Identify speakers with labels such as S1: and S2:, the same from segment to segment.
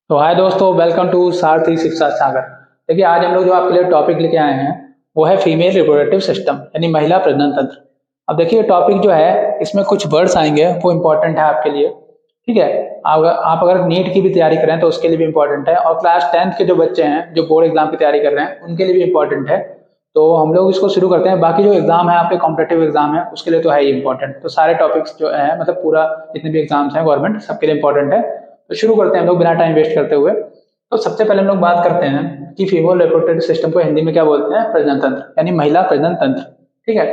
S1: तो हाय दोस्तों, welcome to सारथी शिक्षा सागर। देखिए, आज हम लोग जो आपके लिए टॉपिक लेके आए हैं वो है फीमेल रिप्रोडक्टिव सिस्टम यानी महिला प्रजनन तंत्र। अब देखिए, टॉपिक जो है इसमें कुछ वर्ड्स आएंगे वो इम्पोर्टेंट है आपके लिए। ठीक है, आप अगर नीट की भी तैयारी करें तो उसके लिए भी इम्पोर्टेंट है, और क्लास 10th के जो बच्चे हैं जो बोर्ड एग्जाम की तैयारी कर रहे हैं उनके लिए भी इम्पोर्टेंट है। तो हम लोग इसको शुरू करते हैं। बाकी जो एग्जाम है आपके कॉम्पिटेटिव एग्जाम है उसके लिए तो है ही इम्पोर्टेंट। तो सारे टॉपिक्स जो है मतलब पूरा जितने भी एग्जाम्स हैं गवर्नमेंट सबके लिए इम्पोर्टेंट है। तो शुरू करते हैं हम लोग बिना टाइम वेस्ट करते हुए। तो सबसे पहले हम लोग बात करते हैं कि फीमेल रिप्रोडक्टिव सिस्टम को हिंदी में क्या बोलते हैं, प्रजनन तंत्र यानी महिला प्रजनन तंत्र। ठीक है,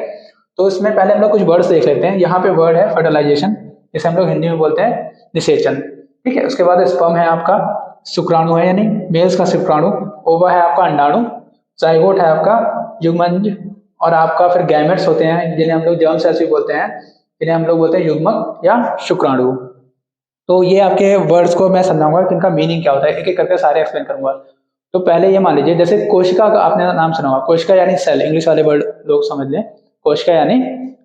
S1: तो इसमें पहले हम लोग कुछ वर्ड्स देख लेते हैं। यहाँ पे वर्ड है फर्टिलाइजेशन, इसे हम लोग हिंदी में बोलते हैं निषेचन। ठीक है, उसके बाद स्पर्म है आपका शुक्राणु है यानी मेल्स का शुक्राणु, ओवा है आपका अंडाणु, जाइगोट है आपका युग्मंज, और आपका फिर गैमेट्स होते हैं जिन्हें हम लोग जर्म सेल्स भी बोलते हैं, जिन्हें हम लोग बोलते हैं युग्मक या शुक्राणु। तो ये आपके वर्ड्स को मैं समझाऊंगा कि इनका मीनिंग क्या होता है, एक एक करके सारे एक्सप्लेन करूंगा। तो पहले ये मान लीजिए, जैसे कोशिका का आपने नाम सुना होगा, कोशिका यानी सेल, इंग्लिश वाले वर्ड लोग समझ लें, कोशिका यानी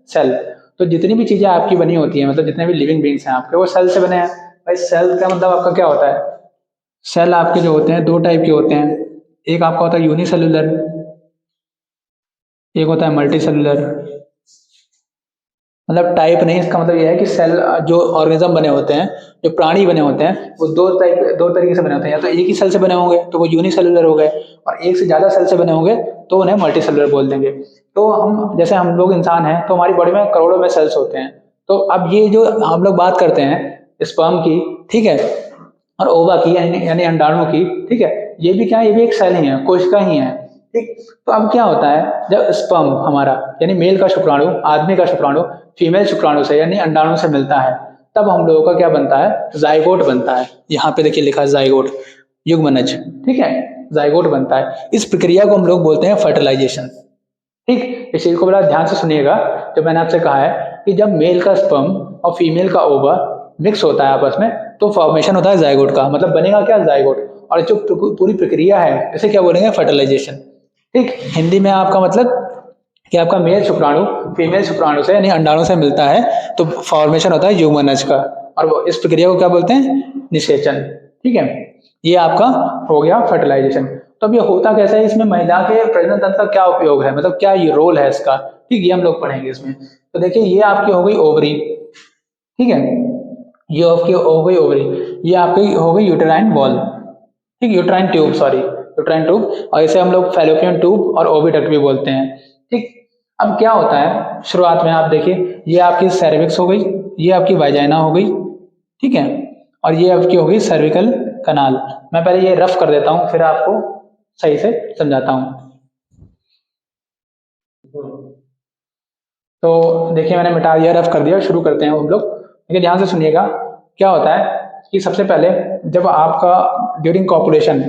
S1: सेल। तो जितनी भी चीजें आपकी बनी होती हैं, मतलब जितने भी लिविंग बींग्स हैं आपके, वो सेल से बने हैं। भाई सेल का मतलब आपका क्या होता है? सेल आपके जो होते हैं दो टाइप के होते हैं। एक आपका होता है यूनिसेलुलर, एक होता है मल्टी सेलुलर। मतलब टाइप नहीं, इसका मतलब यह है कि सेल जो ऑर्गेनिज्म बने होते हैं, जो प्राणी बने होते हैं, वो दो तरीके से बने होते हैं। या तो एक ही सेल से बने होंगे तो वो यूनिसेलुलर हो गए, और एक से ज्यादा सेल से बने होंगे तो उन्हें मल्टी सेलुलर बोल देंगे। तो हम लोग इंसान हैं तो हमारी बॉडी में करोड़ों में सेल्स होते हैं। तो अब ये जो हम लोग बात करते हैं स्पर्म की, ठीक है, और ओवा की यानी अंडाणु की, ठीक है, ये भी क्या है, ये भी एक सेल ही है, कोशिका ही है। ठीक, तो अब क्या होता है, जब स्पर्म हमारा यानी मेल का शुक्राणु, आदमी का शुक्राणु फीमेल शुक्राणु से यानी अंडाणु से मिलता है, तब हम लोगों का क्या बनता है, जाइगोट बनता है। यहाँ पे देखिए लिखा है जाइगोट, युग्मनज। ठीक है, जाइगोट बनता है। इस प्रक्रिया को हम लोग बोलते हैं फर्टिलाइजेशन। ठीक, इस चीज को बड़ा ध्यान से सुनिएगा। जो मैंने आपसे कहा है कि जब मेल का स्पर्म और फीमेल का ओवा मिक्स होता है आपस में तो फॉर्मेशन होता है जाइगोट का, मतलब बनेगा क्या, जाइगोट। और जो पूरी प्रक्रिया है इसे क्या बोलेंगे, फर्टिलाइजेशन। ठीक, हिंदी में आपका मतलब कि आपका मेल शुक्राणु फीमेल शुक्राणु से यानी अंडाणु से मिलता है तो फॉर्मेशन होता है युग्मनज का, और वो इस प्रक्रिया को क्या बोलते हैं, निषेचन। ठीक है, ये आपका हो गया फर्टिलाइजेशन। तो अब ये होता कैसा है, इसमें महिला के प्रजनन तंत्र का क्या उपयोग है, मतलब क्या ये रोल है इसका। ठीक, ये हम लोग पढ़ेंगे इसमें। तो देखिए, ये आपकी हो गई ओवरी। ठीक है, ये आपकी हो गई ओवरी, ये आपकी हो गई यूटेराइन वॉल। ठीक, uterine tube, sorry uterine tube, और इसे हम लोग फैलोपियन ट्यूब और ओविडक्ट भी बोलते हैं। ठीक, अब क्या होता है, शुरुआत में आप देखिए, ये आपकी सर्विक्स हो गई, ये आपकी वाजाइना हो गई, ठीक है, और ये आपकी हो गई सर्विकल कनाल। मैं पहले ये रफ कर देता हूं फिर आपको सही से समझाता हूं। तो देखिए, मैंने मिटा दिया, रफ कर दिया, शुरू करते हैं हम लोग। देखिए ध्यान से सुनिएगा, क्या होता है कि सबसे पहले जब आपका ड्यूरिंग कॉपुलेशन,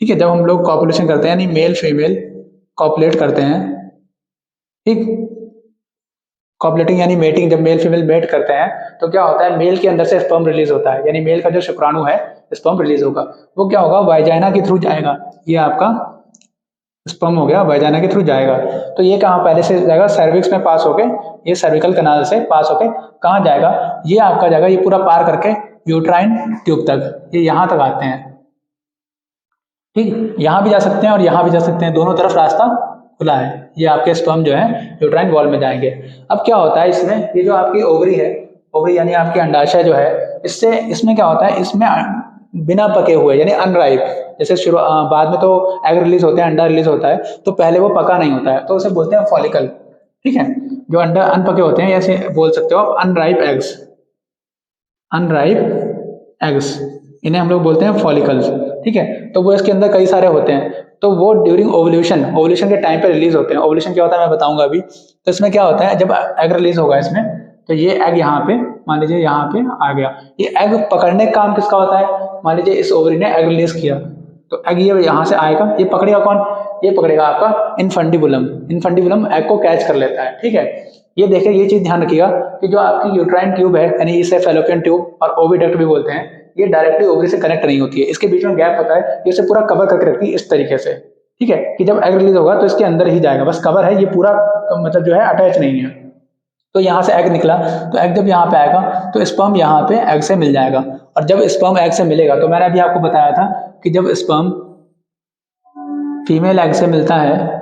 S1: ठीक है, जब हम लोग कॉपुलेशन करते हैं यानी मेल फीमेल कॉपुलेट करते हैं, ठीक, कॉपुलेटिंग यानी मेटिंग, जब मेल फीमेल मेट करते हैं तो क्या होता है, मेल के अंदर से स्पर्म रिलीज होता है, यानी मेल का जो शुक्राणु है स्पर्म रिलीज होगा। वो क्या होगा, वाजाइना के थ्रू जाएगा। ये आपका स्पर्म हो गया, वाजाइना के थ्रू जाएगा। तो ये कहाँ पहले से जाएगा, सर्विक्स में पास होके, ये सर्विकल कनाल से पास होके कहाँ जाएगा, ये आपका जाएगा, ये पूरा पार करके यूट्राइन ट्यूब तक, ये यहाँ तक आते हैं। ठीक, यहाँ भी जा सकते हैं और यहाँ भी जा सकते हैं, दोनों तरफ रास्ता खुला है। ये आपके स्पर्म जो है यूट्राइन वॉल में जाएंगे। अब क्या होता है इसमें, ये जो आपकी ओवरी है, ओवरी यानी आपकी अंडाशय जो है, इससे इसमें क्या होता है, इसमें बिना पके हुए यानी अनराइप, जैसे शुरू बाद में तो एग रिलीज होते हैं, अंडा रिलीज होता है, तो पहले वो पका नहीं होता है तो उसे बोलते हैं फॉलिकल। ठीक है, जो अंडा अनपके होते हैं, ऐसे बोल सकते हो आप अनराइप एग्स, अनराइप एग्स, इन्हें हम लोग बोलते हैं फॉलिकल्स। ठीक है, तो वो इसके अंदर कई सारे होते हैं, तो वो ड्यूरिंग ओवल्यूशन, ओवल्यूशन के टाइम पे रिलीज होते हैं। ओवल्यूशन क्या होता है मैं बताऊंगा अभी। तो इसमें क्या होता है, जब एग रिलीज होगा इसमें, तो ये एग यहाँ पे मान लीजिए यहाँ पे आ गया। ये एग पकड़ने का काम किसका होता है, मान लीजिए इस ओवरी ने एग रिलीज किया तो एग ये यहाँ से आएगा, ये पकड़ेगा कौन, ये पकड़ेगा आपका इनफंडिबुलम। इनफंडिबुलम एग को कैच कर लेता है। ठीक है, ये देखिए, ये चीज ध्यान रखिएगा कि जो आपकी यूट्राइन ट्यूब है यानी इसे फैलोपियन ट्यूब और ओविडक्ट भी बोलते हैं, ये डायरेक्टली ओवरी से कनेक्ट नहीं होती है, इसके बीच में गैप होता है, ये इसे पूरा कवर करके रखती है इस तरीके से। ठीक है, कि जब एग रिलीज होगा तो इसके अंदर ही जाएगा, बस कवर है, ये पूरा मतलब जो है अटैच नहीं है। तो यहाँ से एग निकला, तो एग जब यहाँ पे आएगा तो स्पर्म यहाँ पे एग से मिल जाएगा, और जब स्पर्म एग से मिलेगा, तो मैंने अभी आपको बताया था कि जब स्पर्म फीमेल एग से मिलता है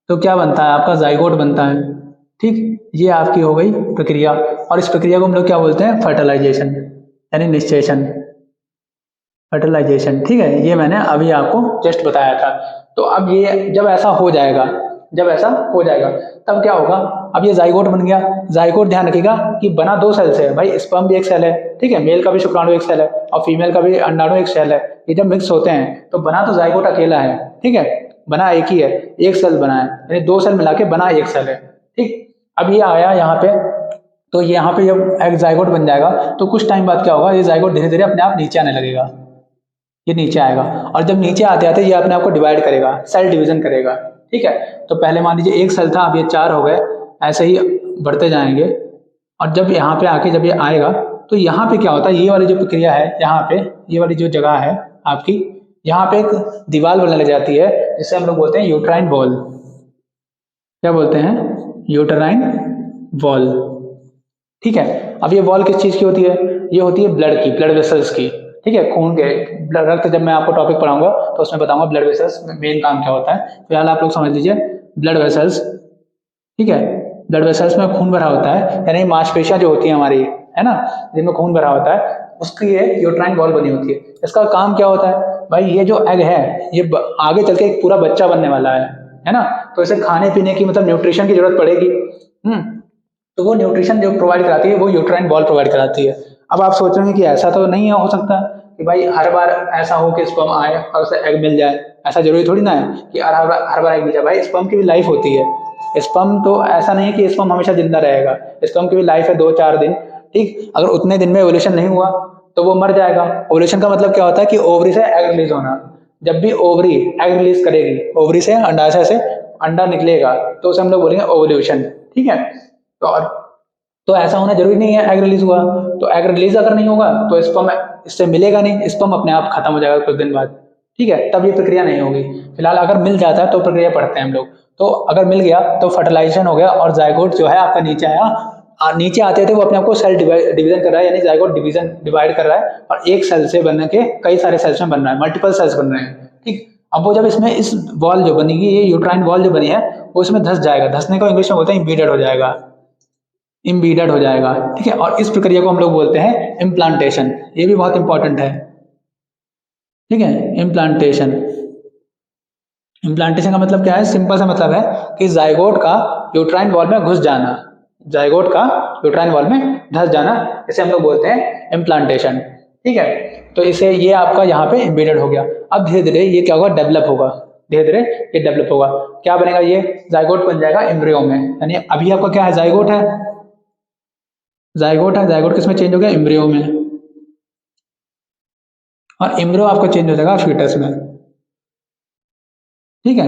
S1: तो क्या बनता है, आपका जाइगोट बनता है। ठीक, ये आपकी हो गई प्रक्रिया, और इस प्रक्रिया को हम लोग क्या बोलते हैं, फर्टिलाइजेशन यानी निषेचन, फर्टिलाइजेशन। ठीक है, ये मैंने अभी आपको जस्ट बताया था। तो अब ये जब ऐसा हो जाएगा, जब ऐसा हो जाएगा तब क्या होगा, अब ये जाइगोट बन गया। जाइगोट ध्यान रखिएगा कि बना 2 सेल से है भाई, स्पर्म भी एक सेल है, ठीक है, मेल का भी शुक्राणु एक सेल है और फीमेल का भी अंडाणु एक सेल है। ये जब मिक्स होते हैं तो बना तो जाइगोट अकेला है, ठीक है, बना एक ही है, एक सेल बना है, यानी 2 सेल मिला के बना एक सेल है। ठीक, अब ये आया यहाँ पे, तो यहाँ पे जब एक जाइगोट बन जाएगा तो कुछ टाइम बाद क्या होगा, ये जाइगोट धीरे धीरे अपने आप नीचे आने लगेगा, ये नीचे आएगा, और जब नीचे आते आते ये अपने आप को डिवाइड करेगा, सेल डिवीजन करेगा। ठीक है, तो पहले मान लीजिए एक सेल था, अब ये 4 हो गए, ऐसे ही बढ़ते जाएंगे। और जब यहाँ पे आके जब ये आएगा तो यहाँ पे क्या होता है, ये वाली जो प्रक्रिया है, यहाँ पे ये वाली जो जगह है आपकी, यहाँ पे एक दीवार बनने लग जाती है, जिसे हम लोग बोलते हैं यूट्राइन वॉल। क्या बोलते हैं, यूट्राइन वॉल। ठीक है, अब ये वॉल किस चीज़ की होती है, ये होती है ब्लड की, ब्लड वेसल्स की। ठीक है, खून के, ब्लड रक्त, जब मैं आपको टॉपिक पढ़ाऊंगा तो उसमें बताऊंगा ब्लड वेसल्स मेन काम क्या होता है। फिलहाल आप लोग समझ लीजिए ब्लड वेसल्स। ठीक है, ब्लड वेसल्स में खून भरा होता है, यानी मांसपेशियां जो होती हैं हमारी, है ना, जिनमें खून भरा होता है, उसकी ये यूट्राइन वॉल बनी होती है। इसका काम क्या होता है भाई, ये जो एग है ये आगे चल के एक पूरा बच्चा बनने वाला है ना, तो इसे खाने पीने की मतलब न्यूट्रिशन की जरूरत पड़ेगी। तो वो न्यूट्रिशन जो प्रोवाइड कराती है वो यूट्राइन वॉल प्रोवाइड कराती है। अब आप सोच रहे हैं कि ऐसा तो नहीं है, हो सकता कि भाई हर बार ऐसा हो कि स्पर्म आए और उसे एग मिल जाए, ऐसा जरूरी थोड़ी ना है कि हर बार एग मिल जाए। भाई स्पर्म की भी लाइफ होती है, स्पर्म तो ऐसा नहीं है कि स्पर्म हमेशा जिंदा रहेगा, स्पर्म की भी लाइफ है 2-4 दिन। ठीक, अगर उतने दिन में ओवुलेशन नहीं हुआ तो वो मर जाएगा। ओवुलेशन का मतलब क्या होता है कि ओवरी से एग रिलीज होना। जब भी ओवरी एग रिलीज करेगी, ओवरी से अंडाशय से अंडा निकलेगा, तो उसे हम लोग बोलेंगे ओवुलेशन। ठीक है, तो ऐसा होना जरूरी नहीं है एग रिलीज हुआ, तो एग रिलीज अगर नहीं होगा तो स्पर्म इससे मिलेगा नहीं, स्पर्म अपने आप खत्म हो जाएगा कुछ दिन बाद। ठीक है, तब ये प्रक्रिया नहीं होगी। फिलहाल अगर मिल जाता है तो प्रक्रिया पढ़ते हैं हम लोग। तो अगर मिल गया तो फर्टिलाइजेशन हो गया, और जाइगोट जो है आपका नीचे आया, नीचे आते थे वो अपने आप को सेल डिवीजन कर रहा है, यानी जाइगोट डिवीजन डिवाइड कर रहा है, और एक सेल से बन के कई सारे सेल्स में बन रहा है, मल्टीपल सेल्स बन रहे हैं। ठीक, अब वो जब इसमें इस वॉल जो बनेगी, ये यूट्राइन वॉल जो बनी है, वो इसमें धस जाएगा, धसने को इंग्लिश में बोलते हैं इम्बीडेड हो जाएगा, इम्बीडेड हो जाएगा। ठीक है, और इस प्रक्रिया को हम लोग बोलते हैं इम्प्लांटेशन, ये भी बहुत इंपॉर्टेंट है। ठीक है, इम्प्लांटेशन, इम्प्लांटेशन का मतलब क्या है, सिंपल सा मतलब है कि जाइगोट का यूट्राइन वॉल में घुस जाना, जाइगोट का यूट्राइन वॉल में धस जाना, इसे हम लोग बोलते हैं इम्प्लांटेशन। ठीक है, तो इसे ये आपका यहाँ पे इम्बेडेड हो गया। अब धीरे धीरे ये क्या होगा, डेवलप होगा, धीरे धीरे ये डेवलप होगा, क्या बनेगा, ये जाइगोट बन जाएगा एम्ब्रियो में। यानी अभी आपका क्या है, जाइगोट है, जाइगोट है, जाइगोट किसमें चेंज हो गया, एम्ब्रियो में, और एम्ब्रियो आपका चेंज हो जाएगा फीटस में। ठीक है,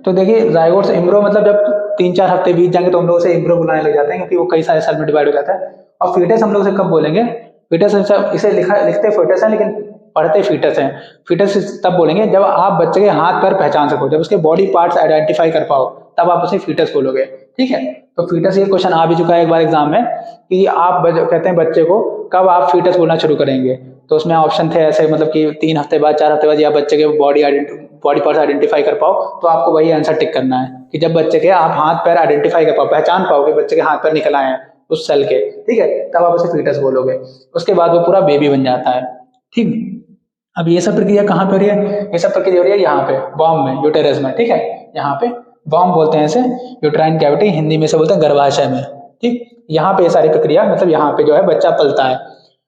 S1: तो देखिए जाइगोट से एम्ब्रियो मतलब जब 3-4 हफ्ते बीत जाएंगे तो हम लोग उसे एम्ब्रियो बुलाने लग जाते हैं, क्योंकि वो कई सारे सेल में डिवाइड हो जाता है। और फीटस हम लोग उसे कब बोलेंगे, फीटस इसे लिखते फीटस है लेकिन पढ़ते फीटस है। फीटस तब बोलेंगे जब आप बच्चे के हाथ पैर पहचान सको, जब उसके बॉडी पार्ट्स आइडेंटिफाई कर पाओ, तब आप उसे फीटस बोलोगे। ठीक है, तो फीटस ये क्वेश्चन आ भी चुका है एक बार एग्जाम में कि आप कहते हैं बच्चे को कब आप फीटस बोलना शुरू करेंगे, तो उसमें ऑप्शन थे ऐसे, मतलब कि 3 हफ्ते बाद, 4 हफ्ते बाद, या बच्चे के बॉडी पार्ट्स आइडेंटिफाई कर पाओ, तो आपको वही आंसर टिक करना है कि जब बच्चे के आप हाथ पैर आइडेंटिफाई कर पाओ, पहचान पाओ कि बच्चे के हाथ पैर निकल आए हैं उस सेल के। ठीक है, तब आप उसे फीटस बोलोगे, उसके बाद वो पूरा बेबी बन जाता है। ठीक, अब ये सब प्रक्रिया कहाँ पे हो रही है, ये सब प्रक्रिया हो रही है यहाँ पे बॉम में, यूटेरस में। ठीक है, यहाँ पे बॉम बोलते हैं इसे, यूट्राइन कैविटी, हिंदी में से बोलते हैं गर्भाशय में। ठीक, यहाँ पे ये सारी प्रक्रिया, मतलब यहाँ पे जो है बच्चा पलता है।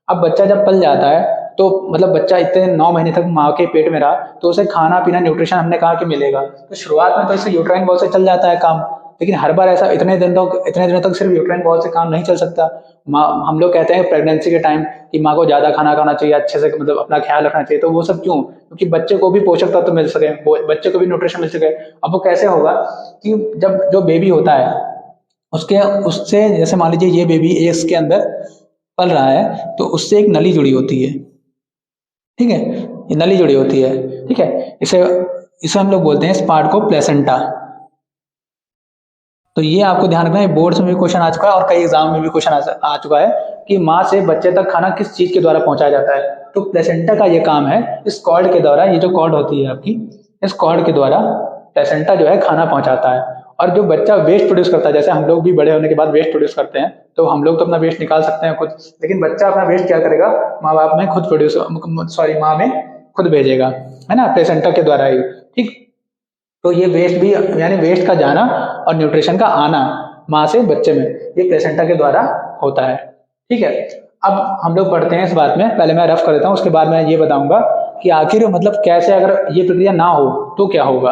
S1: अब बच्चा जब पल जाता है तो मतलब बच्चा इतने 9 महीने तक माँ के पेट में रहा, तो उसे खाना पीना न्यूट्रिशन हमने कहा कि मिलेगा, तो शुरुआत में तो इसे यूट्राइन वॉल से चल जाता है काम, लेकिन हर बार ऐसा इतने दिनों तक सिर्फ यूट्राइन वॉल से काम नहीं चल सकता। माँ, हम लोग कहते हैं प्रेगनेंसी के टाइम कि माँ को ज़्यादा खाना खाना चाहिए, अच्छे से मतलब अपना ख्याल रखना चाहिए, तो वो सब क्यों, क्योंकि बच्चे को भी पोषक तत्व मिल सके, बच्चे को भी न्यूट्रिशन मिल सके। अब वो कैसे होगा कि जब जो बेबी होता है उसके उससे, जैसे मान लीजिए ये बेबी एग्स के अंदर पल रहा है, तो उससे एक नली जुड़ी होती है। ठीक है, ये नली जुड़ी होती है। ठीक है, इसे इसे हम लोग बोलते हैं इस पार्ट को प्लेसेंटा। तो ये आपको ध्यान रखना है, बोर्ड्स में भी क्वेश्चन आ चुका है और कई एग्जाम में भी क्वेश्चन आ चुका है कि माँ से बच्चे तक खाना किस चीज के द्वारा पहुंचाया जाता है। तो प्लेसेंटा का ये काम है, इस कॉर्ड के द्वारा, ये जो कॉर्ड होती है आपकी, इस कॉर्ड के द्वारा प्लेसेंटा जो है खाना पहुंचाता है। और जो बच्चा वेस्ट प्रोड्यूस करता है, जैसे हम लोग भी बड़े होने के बाद वेस्ट प्रोड्यूस करते हैं, तो हम लोग तो अपना वेस्ट निकाल सकते हैं खुद, लेकिन बच्चा अपना वेस्ट क्या करेगा, माँ बाप में खुद प्रोड्यूस, सॉरी माँ में खुद भेजेगा, है ना, प्लेसेंटा के द्वारा ही। ठीक, तो ये वेस्ट भी, यानी वेस्ट का जाना और न्यूट्रिशन का आना माँ से बच्चे में, ये प्लेसेंटा के द्वारा होता है। ठीक है, अब हम लोग पढ़ते हैं इस बात में, पहले मैं रफ कर देता हूँ, उसके बाद मैं ये बताऊंगा कि आखिर मतलब कैसे, अगर ये प्रक्रिया ना हो तो क्या होगा।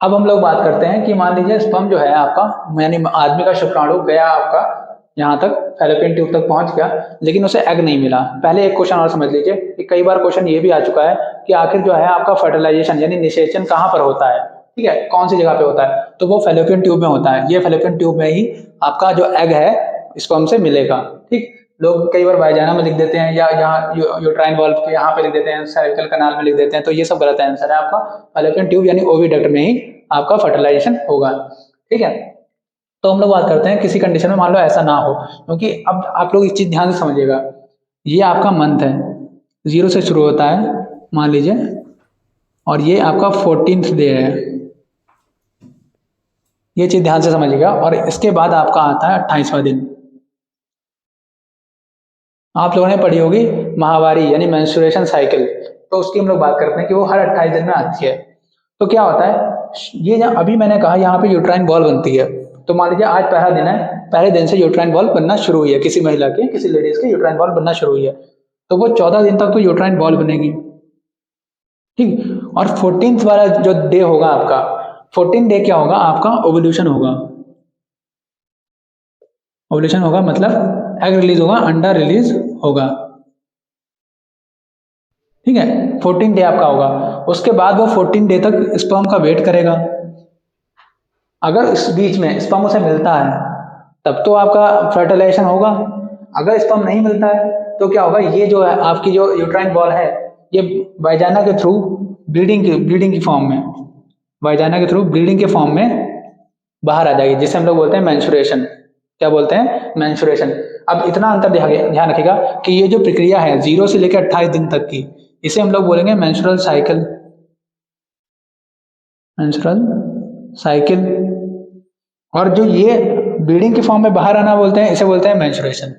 S1: अब हम लोग बात करते हैं कि मान लीजिए स्पर्म जो है आपका, यानी आदमी का शुक्राणु गया आपका यहाँ तक, फैलोपियन ट्यूब तक पहुंच गया, लेकिन उसे एग नहीं मिला। पहले एक क्वेश्चन और समझ लीजिए कि कई बार क्वेश्चन ये भी आ चुका है कि आखिर जो है आपका फर्टिलाइजेशन यानी निषेचन कहाँ पर होता है, ठीक है, कौन सी जगह पे होता है, तो वो फैलोपियन ट्यूब में होता है। ये फैलोपियन ट्यूब में ही आपका जो एग है स्पर्म से मिलेगा। ठीक, लोग कई बार वाइजाना में लिख देते हैं या यहाँ यूट्राइन वॉल्व के यहाँ पे लिख देते हैं, सर्विकल कनाल में लिख देते हैं, तो ये सब गलत आंसर है आपका। फैलोपियन ट्यूब यानी ओविडक्ट में ही आपका फर्टिलाइजेशन होगा। ठीक है, तो हम लोग बात करते हैं किसी कंडीशन में मान लो ऐसा ना हो, क्योंकि अब आप लोग इस चीज ध्यान से समझिएगा, ये आपका मंथ है, 0 से शुरू होता है मान लीजिए, और ये आपका 14th डे है, ये चीज ध्यान से समझिएगा। और इसके बाद आपका आता है 28वां दिन। आप लोगों ने पढ़ी होगी माहवारी यानी मेंस्ट्रुएशन साइकिल, तो उसकी हम लोग बात करते हैं कि वो हर 28 दिन में आती है। तो क्या होता है, ये अभी मैंने कहा यहाँ पे यूट्राइन बॉल बनती है, तो मान लीजिए आज पहला दिन है, पहले दिन से यूट्राइन बॉल बनना शुरू हुई है, किसी महिला के, किसी लेडीज के यूट्राइन बॉल बनना शुरू हुई है, तो वो 14 दिन तक तो यूट्राइन बॉल बनेगी। ठीक, और 14th वाला जो डे होगा आपका, 14 डे क्या होगा आपका, ओवुलेशन होगा। ओवुलेशन होगा मतलब एग रिलीज होगा, अंडा रिलीज होगा। ठीक है, 14 डे आपका होगा। उसके बाद वो 14 डे तक स्पर्म का वेट करेगा। अगर इस बीच में स्पर्म उसे मिलता है तब तो आपका फर्टिलाइजेशन होगा। अगर स्पर्म नहीं मिलता है तो क्या होगा, ये जो है आपकी जो यूट्राइन बॉल है, ये वाइजाना के थ्रू ब्लीडिंग की फॉर्म में, वाइजाना के थ्रू ब्लीडिंग के फॉर्म में बाहर आ जाएगी, जिसे हम लोग बोलते हैं मेंस्ट्रुएशन। क्या बोलते हैं, मेंस्ट्रुएशन। अब इतना अंतर ध्यान रखिएगा कि ये जो प्रक्रिया है 0 से लेकर 28 दिन तक की, इसे हम लोग बोलेंगे मेंस्ट्रुअल साइकिल, मेंस्ट्रुअल साइकिल। और जो ये ब्लीडिंग के फॉर्म में बाहर आना बोलते हैं, इसे बोलते हैं मेंस्ट्रुएशन।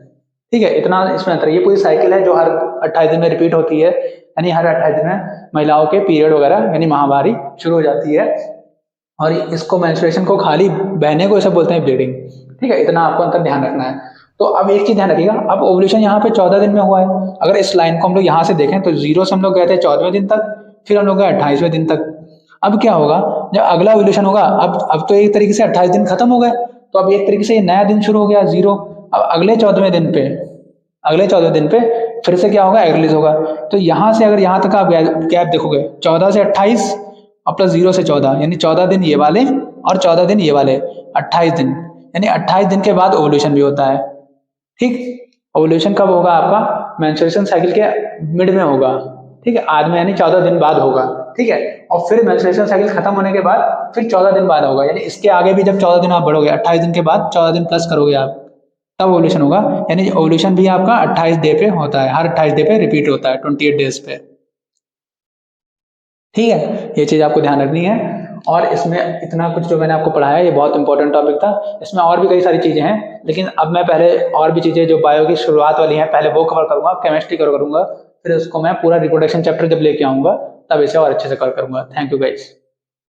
S1: ठीक है, इतना इसमें अंतर। ये पूरी साइकिल है जो हर 28 दिन में रिपीट होती है, यानी हर 28 दिन में महिलाओं के पीरियड वगैरह यानी माहवारी शुरू हो जाती है, और इसको मेंस्ट्रुएशन को खाली बहने को इसे बोलते हैं ब्लीडिंग। ठीक है, इतना आपको अंतर ध्यान रखना है। तो अब एक चीज ध्यान रखिएगा, अब ओवुलेशन यहाँ पे 14 दिन में हुआ है। अगर इस लाइन को हम लोग यहाँ से देखें तो 0 से हम लोग गए थे 14वें दिन तक, फिर हम लोग गए 28वें दिन तक। अब क्या होगा, जब अगला ओवुलेशन होगा, अब तो एक तरीके से 28 दिन खत्म हो गए, तो अब एक तरीके से ये नया दिन शुरू हो गया 0। अब अगले 14वें दिन पे फिर से क्या होगा, एग रिलीज होगा। तो यहाँ से अगर यहाँ तक आप गैप देखोगे, 14 से 28 और प्लस 0 से 14, यानी 14 दिन ये वाले और 14 दिन ये वाले, 28 दिन, यानी 28 दिन के बाद ओवुलेशन भी होता है। ठीक, ओवुलेशन कब होगा आपका, मेंस्ट्रुएशन साइकिल के मिड में होगा। ठीक है, आज में यानी 14 दिन बाद होगा। ठीक है, और फिर मेंस्ट्रुएशन साइकिल खत्म होने के बाद फिर 14 दिन बाद होगा, यानी इसके आगे भी जब 14 दिन आप बढ़ोगे, 28 दिन के बाद 14 दिन प्लस करोगे आप, तब ओवुलेशन होगा। यानी ओवुलेशन भी आपका 28 डे पे होता है, हर 28 डे पे रिपीट होता है, 28 डेज पे। ठीक है, ये चीज आपको ध्यान रखनी है। और इसमें इतना कुछ जो मैंने आपको पढ़ाया, ये बहुत इंपॉर्टेंट टॉपिक था। इसमें और भी कई सारी चीजें हैं, लेकिन अब मैं पहले और भी चीजें जो बायो की शुरुआत वाली हैं पहले वो कवर करूंगा, केमिस्ट्री कवर करूंगा, फिर उसको मैं पूरा रिप्रोडक्शन चैप्टर जब लेके आऊंगा तब इसे और अच्छे से कवर करूंगा। Thank you guys.